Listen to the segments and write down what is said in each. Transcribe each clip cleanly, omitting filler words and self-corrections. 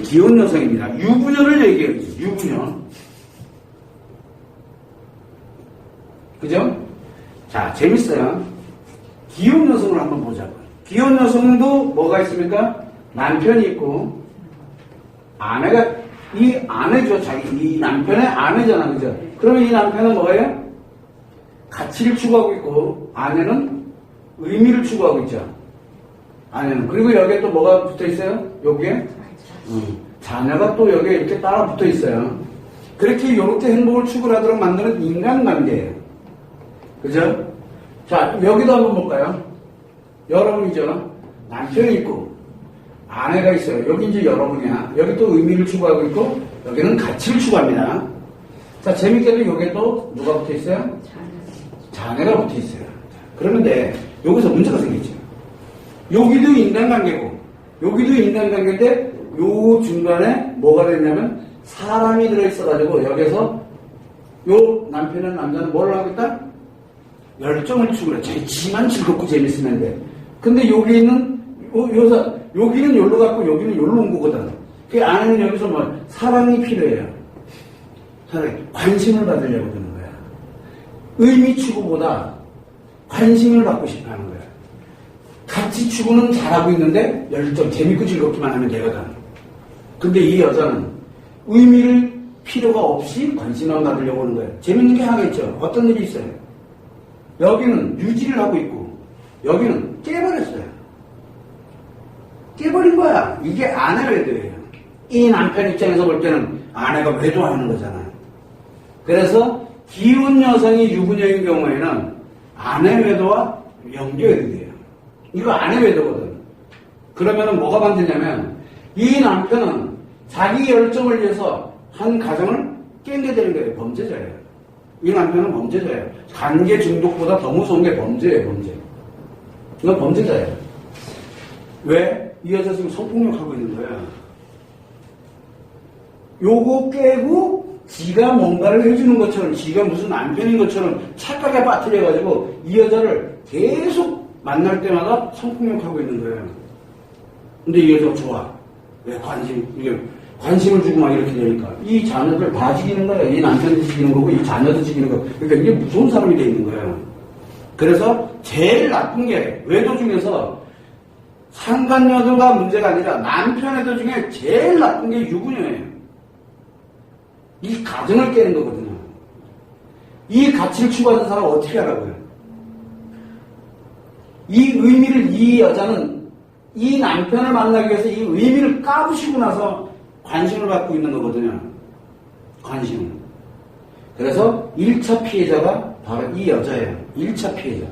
기혼 여성입니다. 유부녀를 얘기해요. 유부녀. 그죠? 자, 재밌어요. 기혼 여성을 한번 보자고요. 기혼 여성도 뭐가 있습니까? 남편이 있고, 아내가, 이 아내죠. 이 남편의 아내잖아. 그죠? 그러면 이 남편은 뭐예요? 가치를 추구하고 있고, 아내는 의미를 추구하고 있죠. 아내는. 그리고 여기에 또 뭐가 붙어 있어요? 여기에? 자녀가 또 여기에 이렇게 따라 붙어 있어요. 그렇게 이렇게 행복을 추구하도록 만드는 인간관계예요. 그죠? 자, 여기도 한번 볼까요? 여러분이죠. 남편이 있고, 아내가 있어요. 여기 이제 여러분이야. 여기 또 의미를 추구하고 있고, 여기는 가치를 추구합니다. 자, 재밌게도 여기에 또 누가 붙어 있어요? 자녀가 붙어 있어요. 그러는데, 여기서 문제가 생기죠. 여기도 인간관계고, 여기도 인간관계인데, 요 중간에 뭐가 됐냐면, 사람이 들어있어가지고, 여기서, 요 남편은 남자는 뭘 하고 있다? 열정을 추구해. 지만 즐겁고 재밌으면 돼. 근데 여기 있는, 여기는 여기로 갔고, 여기는 여기로 온 거거든. 그 아내는 여기서 뭐, 사랑이 필요해요. 사랑이. 관심을 받으려고 드는 거야. 의미 추구보다 관심을 받고 싶어 하는 거야. 가치 추구는 잘하고 있는데, 열정, 재밌고 즐겁기만 하면 되거든. 근데 이 여자는 의미를 필요가 없이 관심만 받으려고 하는 거예요. 재밌는 게 하나 있죠. 어떤 일이 있어요? 여기는 유지를 하고 있고, 여기는 깨버렸어요. 깨버린 거야. 이게 아내 외도예요. 이 남편 입장에서 볼 때는 아내가 외도하는 거잖아요. 그래서 기혼 여성이 유부녀인 경우에는 아내 외도와 연결이 돼요. 이거 아내 외도거든. 그러면은 뭐가 만드냐면 이 남편은 자기 열정을 위해서 한 가정을 깨게 되는 거예요. 범죄자예요. 이 남편은 범죄자예요. 관계 중독보다 더 무서운 게 범죄예요. 범죄. 이건 범죄자예요. 왜? 이 여자 지금 성폭력하고 있는 거야. 요거 깨고 지가 뭔가를 해주는 것처럼, 지가 무슨 남편인 것처럼 착각에 빠뜨려가지고 이 여자를 계속 만날 때마다 성폭력하고 있는 거예요. 근데 이 여자가 좋아. 왜? 관심을 주고 막 이렇게 되니까. 이 자녀들 다 죽이는 거예요. 이 남편도 죽이는 거고, 이 자녀도 죽이는 거. 그러니까 이게 무서운 사람이 돼 있는 거예요. 그래서 제일 나쁜 게, 외도 중에서 상간녀도가 문제가 아니라 남편 외도 중에 제일 나쁜 게 유부녀예요. 이 가정을 깨는 거거든요. 이 가치를 추구하는 사람은 어떻게 하라고요? 이 의미를, 이 여자는 이 남편을 만나기 위해서 이 의미를 까부시고 나서 관심을 받고 있는 거거든요. 관심을. 그래서 1차 피해자가 바로 이 여자예요. 1차 피해자.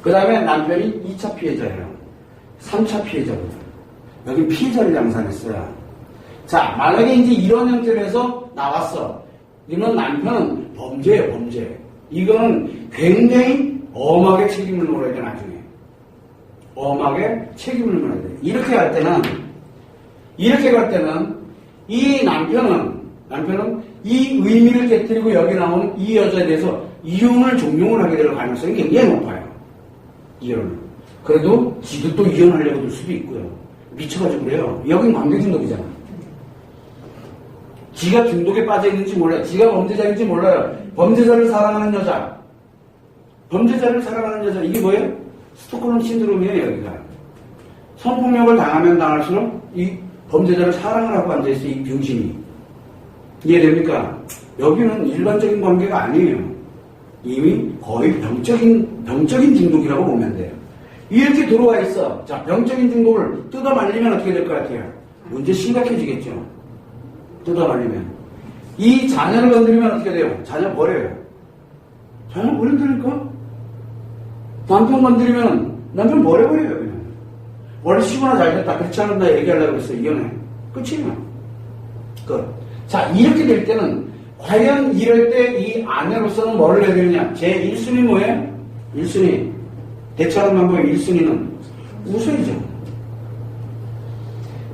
그 다음에 남편이 2차 피해자예요. 3차 피해자거든요. 여기 피해자를 양산했어요. 자, 만약에 이제 이런 형태로 해서 나왔어. 이러면 남편은 범죄예요, 범죄. 이거는 굉장히 엄하게 책임을 물어야 돼, 나중에. 엄하게 책임을 물어야 돼. 이렇게 갈 때는, 이 남편은 이 의미를 깨뜨리고 여기 나오는 이 여자에 대해서 이혼을 종용을 하게 될 가능성이 굉장히 높아요. 이혼을. 그래도 지도 또 이혼하려고 들 수도 있고요. 미쳐가지고 그래요. 여긴 관계 중독이잖아. 지가 중독에 빠져 있는지 몰라요. 지가 범죄자인지 몰라요. 범죄자를 사랑하는 여자. 이게 뭐예요? 스톡홀름 신드롬이에요, 여기가. 성폭력을 당하면 당할수록 이 범죄자를 사랑을 하고 앉아있어요, 이 병신이. 이해됩니까? 여기는 일반적인 관계가 아니에요. 이미 거의 병적인 중독이라고 보면 돼요. 이렇게 들어와 있어. 자, 병적인 중독을 뜯어 말리면 어떻게 될 것 같아요? 문제 심각해지겠죠. 뜯어 말리면. 이 자녀를 건드리면 어떻게 돼요? 자녀 버려요. 자녀 버린다니까? 남편 건드리면 남편 버려버려요, 그냥. 원래 시구나 잘 됐다. 그렇지 않은다 얘기하려고 그랬어요. 이혼해. 끝이에요. 끝. 자, 이렇게 될 때는 과연 이럴 때 이 아내로서는 뭐를 해야 되느냐? 제 1순위 뭐예요? 1순위. 대처하는 방법의 1순위는 웃어야죠.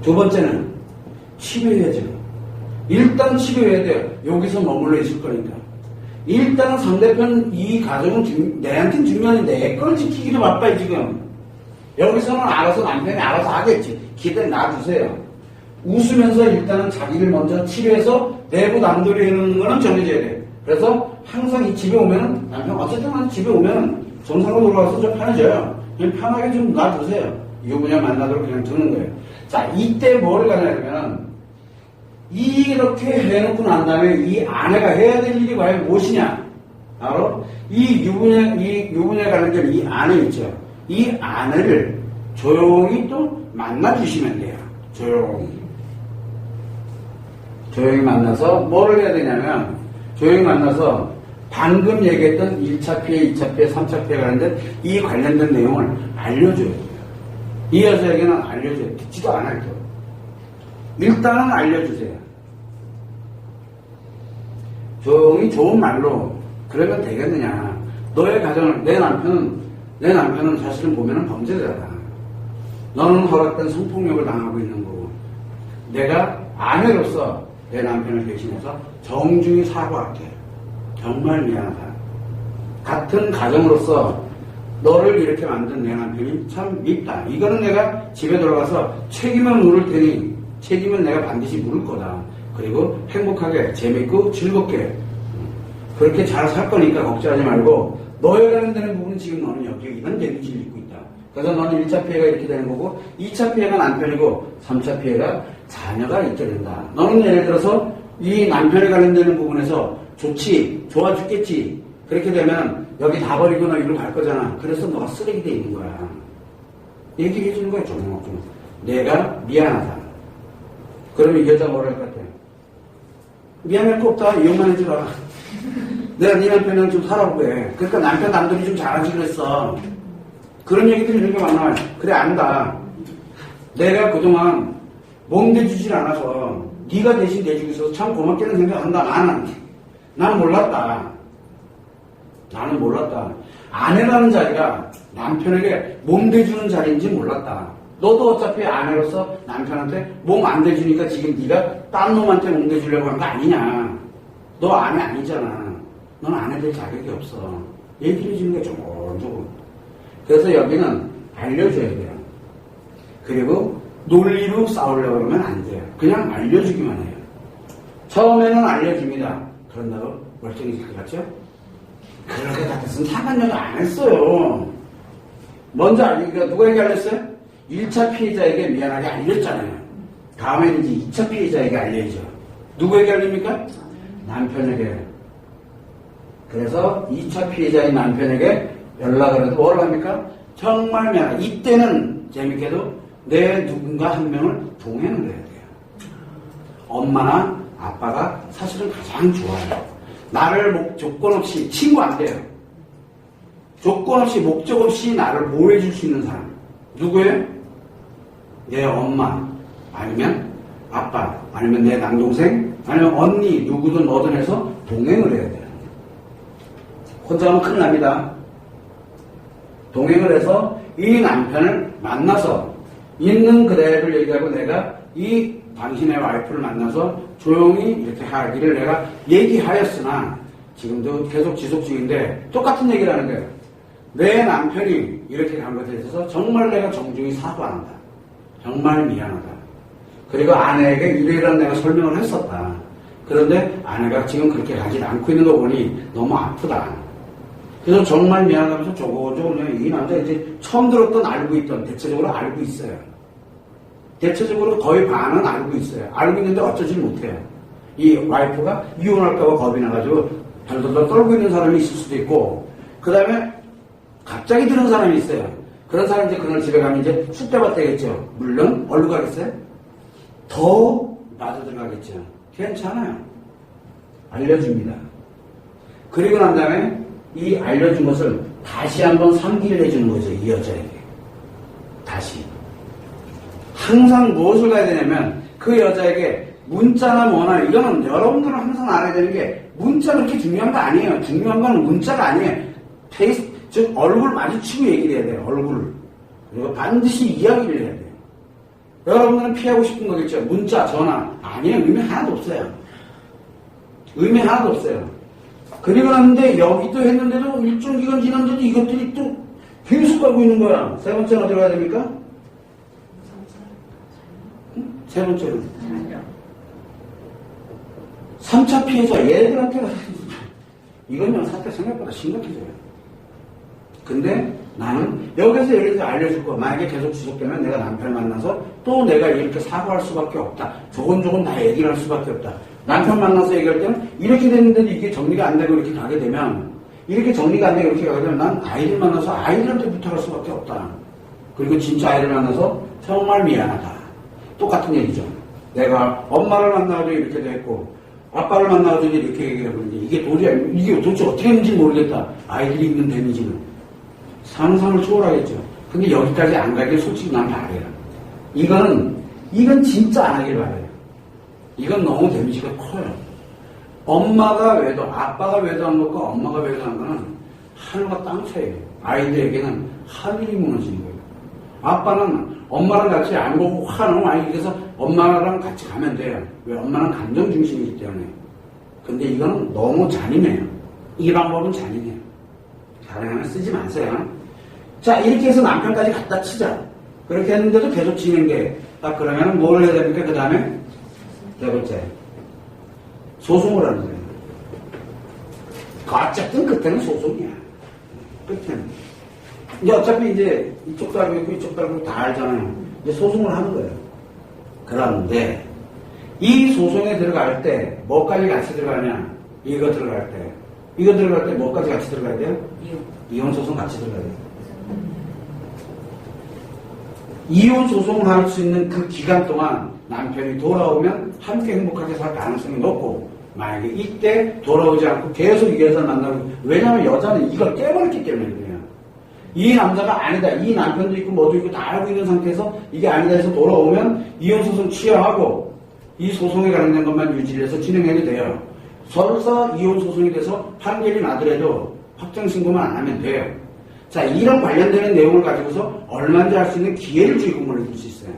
두 번째는 치료해야죠. 일단 치료해야 돼요. 여기서 머물러 있을 거니까. 일단은 상대편 이 가정은 내한테는 중요한데 내 걸 지키기도 바빠요, 지금. 여기서는 알아서 남편이 알아서 하겠지. 기대 놔두세요. 웃으면서 일단은 자기를 먼저 치료해서 내부 남들이 있는 거는 정해져야 돼. 그래서 항상 이 집에 오면은 남편 어쨌든 집에 오면은 정상으로 돌아가서 좀 편해져요. 그냥 편하게 좀 놔두세요. 유부녀 만나도록 그냥 두는 거예요. 자, 이때 뭘 가냐면 이렇게 해놓고 난 다음에 이 아내가 해야 될 일이 과연 무엇이냐? 바로 이 유부녀에 관련된 이 아내 있죠. 이 아내를 조용히 또 만나주시면 돼요. 조용히 만나서 뭐를 해야 되냐면 조용히 만나서 방금 얘기했던 1차 피해, 2차 피해, 3차 피해가 관련된 이 관련된 내용을 알려줘야 돼요. 이 여자에게는 알려줘요. 듣지도 않아요. 일단은 알려주세요. 조용히 좋은 말로 그러면 되겠느냐. 너의 가정을, 내 남편은 사실은 보면은 범죄자다. 너는 허락된 성폭력을 당하고 있는 거고, 내가 아내로서 내 남편을 대신해서 정중히 사과할게. 정말 미안하다. 같은 가정으로서 너를 이렇게 만든 내 남편이 참 밉다. 이거는 내가 집에 들어가서 책임을 물을 테니 책임은 내가 반드시 물을 거다. 그리고 행복하게 재밌고 즐겁게 그렇게 잘 살 거니까 걱정하지 말고 너에 관련되는 부분은 지금 너는 여기에 이런 데미지를 입고 있다. 그래서 너는 1차 피해가 이렇게 되는 거고 2차 피해가 남편이고 3차 피해가 자녀가 있게 된다. 너는 예를 들어서 이 남편에 관련되는 부분에서 좋아 죽겠지. 그렇게 되면 여기 다 버리고 너 이리로 갈 거잖아. 그래서 너가 쓰레기 돼 있는 거야. 얘기를 해주는 거야. 조금. 내가 미안하다. 그러면 이 여자 뭐랄 것 같아? 미안할 거 없다. 이혼만 해주라. 내가 네 남편이랑 좀 살아보게. 그러니까 남편 남들이 좀 잘하지 그랬어. 그런 얘기들이 이런 게 많아. 그래 안다. 내가 그동안 몸대주질 않아서 네가 대신 대주고 있어서 참 고맙게는 생각한다. 나는 몰랐다. 아내라는 자리가 남편에게 몸 대주는 자리인지 몰랐다. 너도 어차피 아내로서 남편한테 몸 안 대주니까 지금 네가 딴 놈한테 몸 대주려고 한 거 아니냐. 너 아내 아니잖아. 넌 아내 될 자격이 없어. 얘기를 해주는 게 조금. 그래서 여기는 알려줘야 돼요. 그리고 논리로 싸우려고 그러면 안 돼요. 그냥 알려주기만 해요. 처음에는 알려줍니다. 그런다고 멀쩡해질 것 같죠? 그렇게 같았으면 상관력을 안 했어요. 먼저 알리니까 누가 얘기 알렸어요? 1차 피해자에게 미안하게 알렸잖아요. 다음에는 이제 2차 피해자에게 알려야죠. 누구에게 알립니까? 남편에게. 그래서 2차 피해자인 남편에게 연락을 해도 뭘 합니까? 정말 미안하다. 이때는 재밌게도 내 누군가 한 명을 동행을 해야 돼요. 엄마나 아빠가 사실은 가장 좋아요. 나를 조건 없이 친구 안 돼요. 조건 없이 목적 없이 나를 보호해줄 수 있는 사람. 누구예요? 내 엄마 아니면 아빠 아니면 내 남동생 아니면 언니 누구든 뭐든 해서 동행을 해야 돼요. 혼자 하면 큰일 납니다. 동행을 해서 이 남편을 만나서 있는 그대로 얘기하고 내가 이 당신의 와이프를 만나서 조용히 이렇게 하기를 내가 얘기하였으나 지금도 계속 지속 중인데 똑같은 얘기를 하는 거예요. 내 남편이 이렇게 간 것에 대해서 정말 내가 정중히 사과한다. 정말 미안하다. 그리고 아내에게 이러이러한 내가 설명을 했었다. 그런데 아내가 지금 그렇게 가지 않고 있는 거 보니 너무 아프다. 그래서 정말 미안하면서 조금 이 남자 이제 처음 들었던 알고 있던 대체적으로 알고 있어요. 대체적으로 거의 반은 알고 있어요. 알고 있는데 어쩌지 못해요. 이 와이프가 이혼할까봐 겁이 나가지고 덜덜덜 떨고 있는 사람이 있을 수도 있고 그 다음에 갑자기 드는 사람이 있어요. 그런 사람이 이제 그날 집에 가면 이제 쑥대밭 되겠죠. 물론 얼른 가겠어요? 더 빠져들어가겠죠. 괜찮아요. 알려줍니다. 그리고 난 다음에 이 알려준 것을 다시 한번 상기를 해주는 거죠. 이 여자에게. 다시. 항상 무엇을 가야 되냐면 그 여자에게 문자나 뭐나 이거는 여러분들은 항상 알아야 되는 게 문자 그렇게 중요한 거 아니에요. 중요한 건 문자가 아니에요. 페이스, 즉 얼굴 마주치고 얘기를 해야 돼요. 얼굴. 그리고 반드시 이야기를 해야 돼요. 여러분들은 피하고 싶은 거겠죠. 문자, 전화. 아니에요. 의미 하나도 없어요. 의미 하나도 없어요. 그리고 났는데 여기도 했는데도 일정 기간 지났는데도 이것들이 또 계속 가고 있는 거야. 세 번째는 어디로 가야 됩니까? 세 번째는 3차 피해자 얘들한테 이건 사태 생각보다 심각해져요. 근데 나는 여기서 예를 들어 알려줄 거 만약에 계속 지속되면 내가 남편을 만나서 또 내가 이렇게 사과할 수밖에 없다. 조곤조곤 다 얘기를 할 수밖에 없다. 남편 만나서 얘기할 때는 이렇게 됐는데도 이게 정리가 안 되고 이렇게 가게 되면 이렇게 정리가 안 되고 이렇게 가게 되면 난 아이들 만나서 아이들한테 부탁할 수밖에 없다. 그리고 진짜 아이들 만나서 정말 미안하다. 똑같은 얘기죠. 내가 엄마를 만나가지고 이렇게 됐고 아빠를 만나가지고 이렇게 얘기해버리는데 이게 도대체 어떻게 했는지 모르겠다. 아이들이 있는 데미지는 상상을 초월하겠죠. 근데 여기까지 안 가길 솔직히 난 바래요. 이건 진짜 안 하길 바래요. 이건 너무 데미지가 커요. 엄마가 외도, 아빠가 외도한 것과 엄마가 외도한 거는 하늘과 땅 차이예요. 아이들에게는 하늘이 무너지는 거예요. 아빠는 엄마랑 같이 안 보고 화는 많이 그래서 엄마랑 같이 가면 돼요. 왜? 엄마는 감정 중심이기 때문에. 근데 이건 너무 잔인해요. 이 방법은 잔인해요. 가능하면 쓰지 마세요. 자, 이렇게 해서 남편까지 갖다 치자. 그렇게 했는데도 계속 치는 게, 딱 그러면 뭘 해야 됩니까? 그 다음에? 네 번째. 소송을 하는 거예요. 어쨌든 끝에는 소송이야. 끝에는. 이제 어차피 이제 이쪽도 알고 있고 이쪽도 알고 다 알잖아요. 이제 소송을 하는 거예요. 그런데 이 소송에 들어갈 때 뭐까지 같이 들어가냐? 이거 들어갈 때 뭐까지 같이 들어가야 돼요? 이혼 소송 같이 들어가야 돼요. 이혼 소송을 할 수 있는 그 기간 동안 남편이 돌아오면 함께 행복하게 살 가능성이 높고 만약에 이때 돌아오지 않고 계속 이 여자를 만나고 왜냐하면 여자는 이걸 깨버렸기 때문에 그래요. 이 남자가 아니다. 이 남편도 있고 뭐도 있고 다 알고 있는 상태에서 이게 아니다 해서 돌아오면 이혼소송 취하하고 이 소송에 관련된 것만 유지해서 진행해도 돼요. 설사 이혼소송이 돼서 판결이 나더라도 확정신고만 안 하면 돼요. 자, 이런 관련되는 내용을 가지고서 얼마든지 할 수 있는 기회를 주의금을 줄 수 있어요.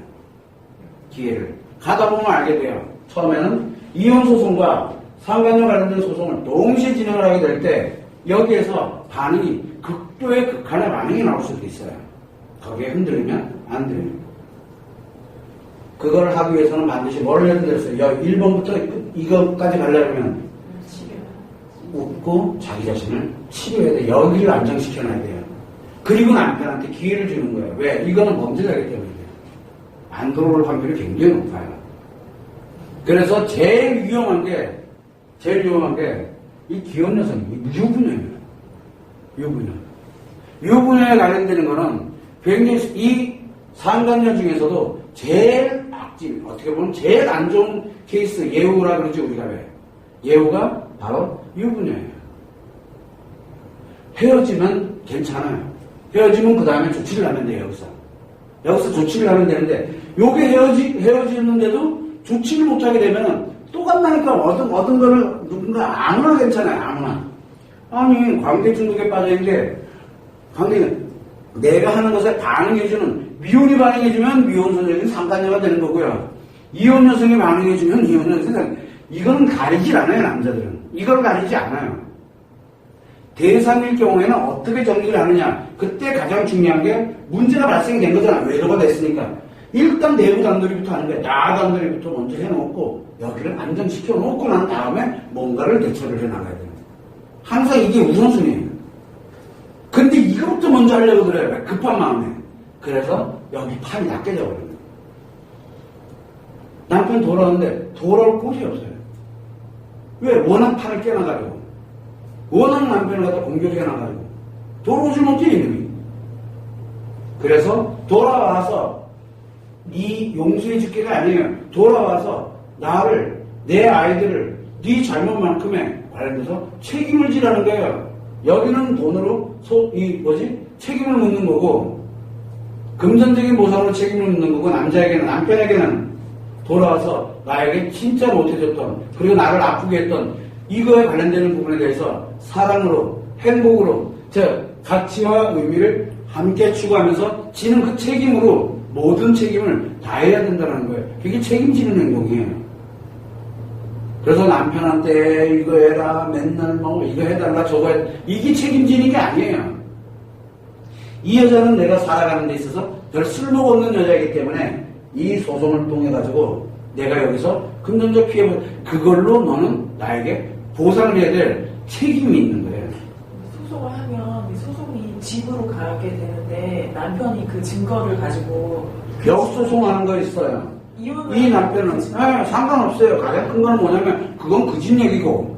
기회를. 가다 보면 알게 돼요. 처음에는 이혼소송과 상간녀 관련된 소송을 동시에 진행을 하게 될 때 여기에서 반응이 극도의 극한의 반응이 나올 수도 있어요. 거기에 흔들리면 안 돼요. 그걸 하기 위해서는 반드시 뭘 해야 되겠어요? 1번부터 이것까지 가려면 웃고 자기 자신을 치료해야 돼요. 여기를 안정시켜놔야 돼요. 그리고 남편한테 기회를 주는 거예요. 왜? 이거는 범죄자이기 때문에 안 들어올 확률이 굉장히 높아요. 그래서 제일 위험한 게 이 기혼 여성이 유부녀예요. 유부녀에 관련되는 거는 굉장히 이 상간녀 중에서도 제일 악질, 어떻게 보면 제일 안 좋은 케이스, 예우라 그러지 우리가 왜? 예우가 바로 유부녀예요. 헤어지면 괜찮아요. 헤어지면 그 다음에 조치를 하면 돼요, 여기서 조치를 하면 되는데, 요게 헤어지는데도 조치를 못하게 되면 또 간다니까 얻은 거를 누군가 아무나 괜찮아요, 아무나. 아니, 관계 중독에 빠져있는데, 관계는 내가 하는 것에 반응해주는, 미혼이 반응해주면 미혼 선생님이 상간녀가 되는 거고요. 이혼 여성이 반응해주면 이혼 여성이 이거는 가리질 않아요, 남자들은. 이걸 가리지 않아요. 대상일 경우에는 어떻게 정리를 하느냐. 그때 가장 중요한 게 문제가 발생된 거잖아. 외도가 됐으니까. 일단 내부 단돌이부터 하는 거야. 나 단돌이부터 먼저 해놓고 여기를 안정시켜놓고 난 다음에 뭔가를 대처를 해나가야 돼요. 항상 이게 우선순위예요. 근데 이거부터 먼저 하려고 그래요. 급한 마음에. 그래서 여기 판이 다 깨져버려요. 남편 돌아오는데 돌아올 곳이 없어요. 왜? 워낙 판을 깨나가지고. 워낙 남편을 갖다 공격해나가지고. 돌아오질 못해, 이놈이. 그래서 돌아와서 이 용서해 줄게가 아니에요. 돌아와서 나를, 내 아이들을 네 잘못만큼에 관련돼서 책임을 지라는 거예요. 여기는 돈으로 책임을 묻는 거고, 금전적인 보상으로 책임을 묻는 거고, 남편에게는 돌아와서 나에게 진짜 못해줬던, 그리고 나를 아프게 했던 이거에 관련되는 부분에 대해서 사랑으로, 행복으로, 가치와 의미를 함께 추구하면서 지는 그 책임으로 모든 책임을 다해야 된다는 거예요. 그게 책임지는 행동이에요. 그래서 남편한테 이거 해라, 맨날 이거 해달라, 저거 해달라. 이게 책임지는 게 아니에요. 이 여자는 내가 살아가는 데 있어서 별 쓸모가 없는 여자이기 때문에 이 소송을 통해 가지고 내가 여기서 금전적 피해, 그걸로 너는 나에게 보상을 해야 될 책임이 있는 거예요. 소송을 하면 이 소송이 집으로 가게 되는데 남편이 그 증거를 가지고 역소송하는 거 있어요. 이혼을 이 남편은 상관없어요. 가장 큰 거는 뭐냐면 그건 그 집 얘기고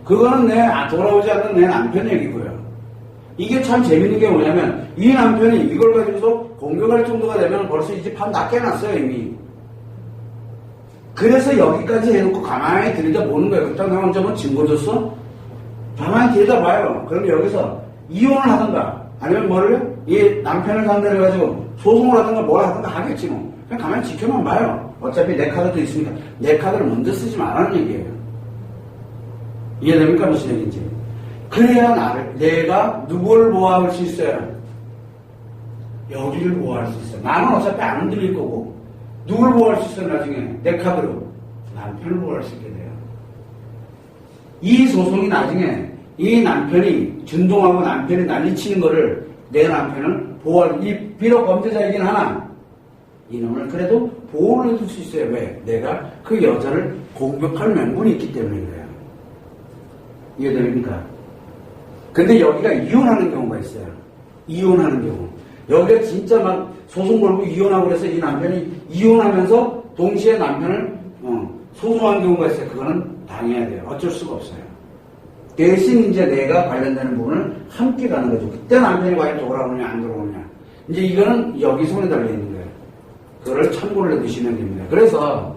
그거는 돌아오지 않는 내 남편 얘기고요. 이게 참 재밌는 게 뭐냐면 이 남편이 이걸 가지고서 공격할 정도가 되면 벌써 이 집 판 다 깨놨어요 이미. 그래서 여기까지 해놓고 가만히 들여다보는 거예요. 그렇다고 내가 혼자 뭐 증거 줬어? 가만히 들여다봐요. 그럼 여기서 이혼을 하든가 아니면 뭐를 이 남편을 상대로 해가지고 소송을 하든가 뭘 하든가 하겠지 뭐. 그냥 가만히 지켜만 봐요. 어차피 내 카드도 있으니까 내 카드를 먼저 쓰지 말라는 얘기예요. 이해됩니까? 무슨 얘기인지. 그래야 내가 누구를 보호할 수 있어요? 여기를 보호할 수 있어요. 나는 어차피 안 흔들릴 거고 누굴 보호할 수 있어요? 나중에 내 카드로 남편을 보호할 수 있게 돼요. 이 소송이 나중에 이 남편이 준동하고 남편이 난리치는 거를 내 남편을 보호할, 이 비록 범죄자이긴 하나 이놈을 그래도 보호를 해줄 수 있어요. 왜? 내가 그 여자를 공격할 명분이 있기 때문인 거예요. 이해됩니까? 근데 여기가 이혼하는 경우가 있어요. 이혼하는 경우. 여기가 진짜 막 소송 걸고 이혼하고 그래서 이 남편이 이혼하면서 동시에 남편을 소송한 경우가 있어요. 그거는 당해야 돼요. 어쩔 수가 없어요. 대신 이제 내가 관련되는 부분을 함께 가는 거죠. 그때 남편이 과연 돌아오느냐 안 돌아오느냐. 이제 이거는 여기 손에 달려있는 거예요. 그거를 참고를 해두시면 됩니다. 그래서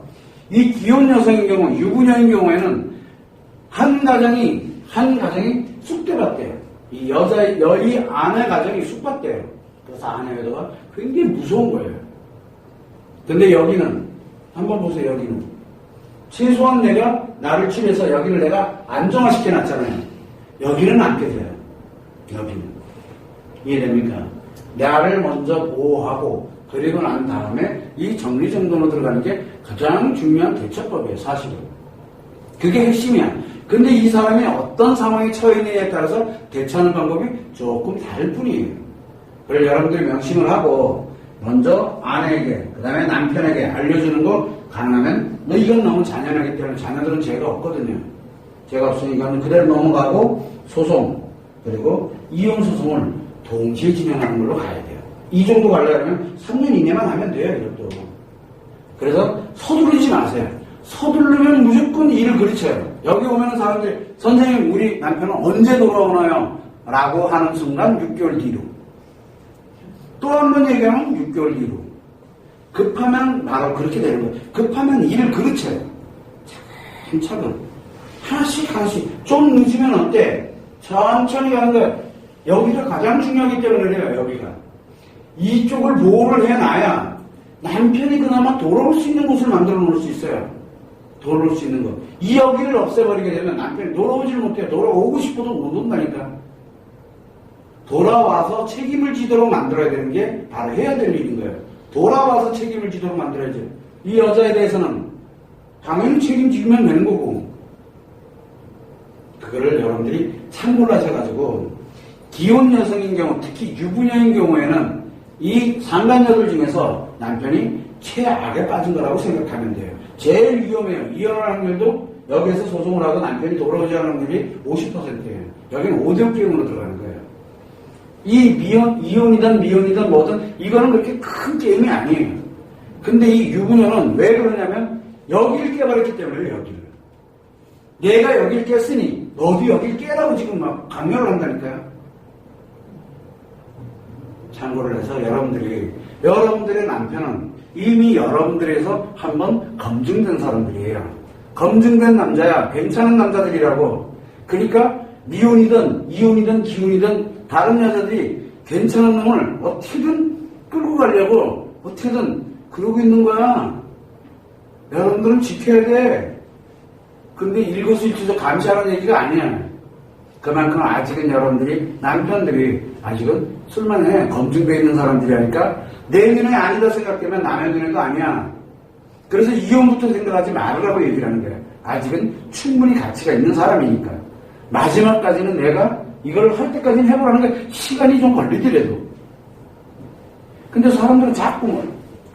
이 기혼 여성인 경우, 유부녀인 경우에는 한 가정이 쑥대밭대요. 이 아내 가정이 쑥밭대요. 그래서 아내 외도가 굉장히 무서운 거예요. 근데 여기는 한번 보세요. 여기는 최소한 내가 나를 치면서 여기를 내가 안정화시켜 놨잖아요. 여기는 안 깨져요. 여기는. 이해됩니까? 나를 먼저 보호하고 그리고 난 다음에 이 정리정돈으로 들어가는 게 가장 중요한 대처법이에요. 사실은. 그게 핵심이야. 근데 이 사람이 어떤 상황에 처했느냐에 따라서 대처하는 방법이 조금 다를 뿐이에요. 그래서 여러분들이 명심을 하고 먼저 아내에게 그 다음에 남편에게 알려주는 거 가능하면 이건 너무 잔인하기 때문에 자녀들은 죄가 없거든요. 죄가 없으니까 그대로 넘어가고 소송 그리고 이혼 소송을 동시에 진행하는 걸로 가야 돼요. 이 정도 가려면 3년 이내만 하면 돼요. 이것도. 그래서 서두르지 마세요. 서두르면 무조건 일을 그르쳐요. 여기 오면은 사람들이 선생님 우리 남편은 언제 돌아오나요? 라고 하는 순간 6개월 뒤로 또 한 번 얘기하면 6개월 뒤로 급하면 바로 그렇게 되는 거예요. 급하면 일을 그르쳐요. 차근차근 하나씩 좀 늦으면 어때? 천천히 가는 거예요. 여기가 가장 중요하기 때문에 그래요. 여기가 이쪽을 보호를 해놔야 남편이 그나마 돌아올 수 있는 곳을 만들어 놓을 수 있어요. 돌아올 수 있는 것. 이 여기를 없애버리게 되면 남편이 돌아오질 못해요. 돌아오고 싶어도 못 온다니까. 돌아와서 책임을 지도록 만들어야 되는 게 바로 해야 될 일인 거예요. 돌아와서 책임을 지도록 만들어야죠. 이 여자에 대해서는 당연히 책임지면 되는 거고. 그거를 여러분들이 참고를 하셔가지고 기혼 여성인 경우, 특히 유부녀인 경우에는 이 상간녀들 중에서 남편이 최악에 빠진 거라고 생각하면 돼요. 제일 위험해요. 이혼할 확률도 여기에서 소송을 하고 남편이 돌아오지 않는 확률이 50%예요. 여기는 5대5 게임으로 들어가는 거예요. 이 이혼이든 미혼이든 뭐든 이거는 그렇게 큰 게임이 아니에요. 근데 이 유부녀는 왜 그러냐면 여기를 깨버렸기 때문에 여기를. 내가 여기를 깼으니 너도 여기를 깨라고 지금 막 강요를 한다니까요. 참고를 해서 여러분들의 남편은 이미 여러분들에서 한번 검증된 사람들이에요. 검증된 남자야. 괜찮은 남자들이라고. 그러니까 미혼이든 이혼이든 기혼이든 다른 여자들이 괜찮은 놈을 어떻게든 끌고 가려고 어떻게든 그러고 있는 거야. 여러분들은 지켜야 돼. 근데 일거수일투족 감시하는 얘기가 아니야. 그만큼 아직은 여러분들이 남편들이 아직은 술만해 검증되어 있는 사람들이라니까 내 눈에 아니다 생각되면 남의 눈에도 아니야. 그래서 이혼부터 생각하지 말으라고 얘기를 하는 거야. 아직은 충분히 가치가 있는 사람이니까. 마지막까지는 내가 이걸 할 때까지는 해보라는 게 시간이 좀 걸리더라도. 근데 사람들은 자꾸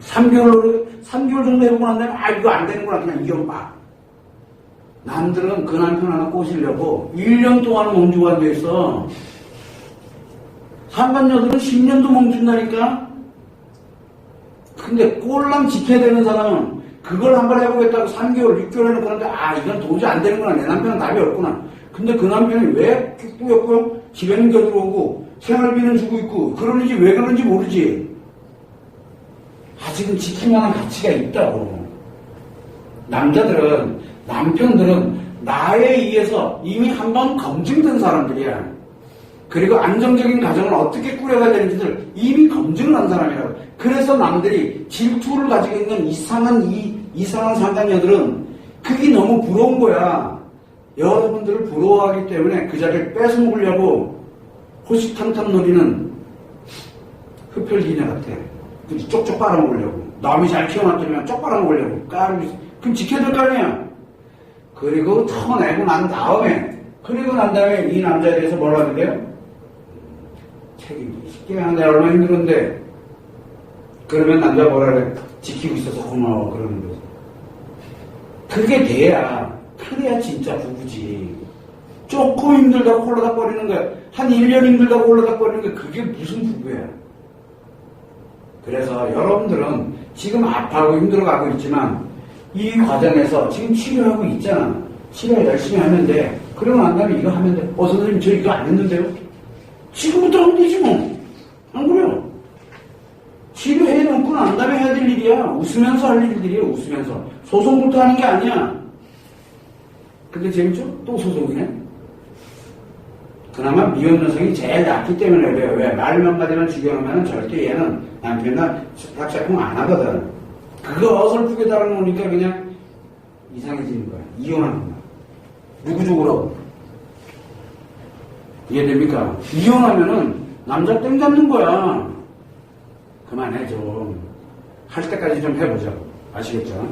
3개월 정도 해보고 난 다음에, 아, 이거 안 되는구나. 그냥 이겨봐. 남들은 그 남편 하나 꼬시려고 1년 동안 멍주고 앉아있어. 상간녀들은 10년도 멍준다니까? 근데 꼴랑 지켜야 되는 사람은 그걸 한번 해보겠다고 3개월, 6개월 해놓고 하는데, 아, 이건 도저히 안 되는구나. 내 남편은 답이 없구나. 근데 그 남편이 왜 꾸역꾸역 집에는 겨들어오고 생활비는 주고 있고 그러는지 왜 그런지 모르지. 아직은 지킬 만한 가치가 있다고. 남편들은 나에 의해서 이미 한번 검증된 사람들이야. 그리고 안정적인 가정을 어떻게 꾸려가야 되는지를 이미 검증을 한 사람이라고. 그래서 남들이 질투를 가지고 있는 이상한 상간녀들은 그게 너무 부러운 거야. 여러분들을 부러워하기 때문에 그 자리를 뺏어먹으려고 호시탐탐 노리는 흡혈기내 같아. 그치? 쪽쪽 빨아먹으려고. 남이 잘 키워놨더니만 쪽 빨아먹으려고. 그럼 지켜야 될 거 아니야. 그리고 터내고 난 다음에 이 남자에 대해서 뭐라 그래요? 책임지기 쉽게 하는데 얼마나 힘들었는데. 그러면 남자 뭐라 그래? 지키고 있어서 고마워. 그러는 거지. 그게 그래야 진짜 부부지. 조금 힘들다고 홀라닥거리는 거야. 한 1년 힘들다고 홀라닥거리는 거야. 그게 무슨 부부야. 그래서 여러분들은 지금 아파하고 힘들어가고 있지만 이 과정에서 지금 치료하고 있잖아. 치료 열심히 하면 돼. 그러고 난 다음에 이거 하면 돼. 선생님 저 이거 안 했는데요? 지금부터 하면 되지 뭐. 안 그래요? 치료해놓고 난 다음에 해야 될 일이야. 웃으면서 할 일들이야. 웃으면서. 소송부터 하는 게 아니야. 근데 재밌죠? 또 소송이네. 그나마 미혼 여성이 제일 낫기 때문에 그래요. 왜? 말 몇 마디만 죽여놓으면 절대 얘는 남편이나 짝짝꿍 안 하거든. 그거 어설프게 달아놓으니까 그냥 이상해지는 거야. 이혼하는 거야. 누구적으로? 이해됩니까? 이혼하면은 남자 땡 잡는 거야. 그만해 좀. 할 때까지 좀 해보자고. 아시겠죠?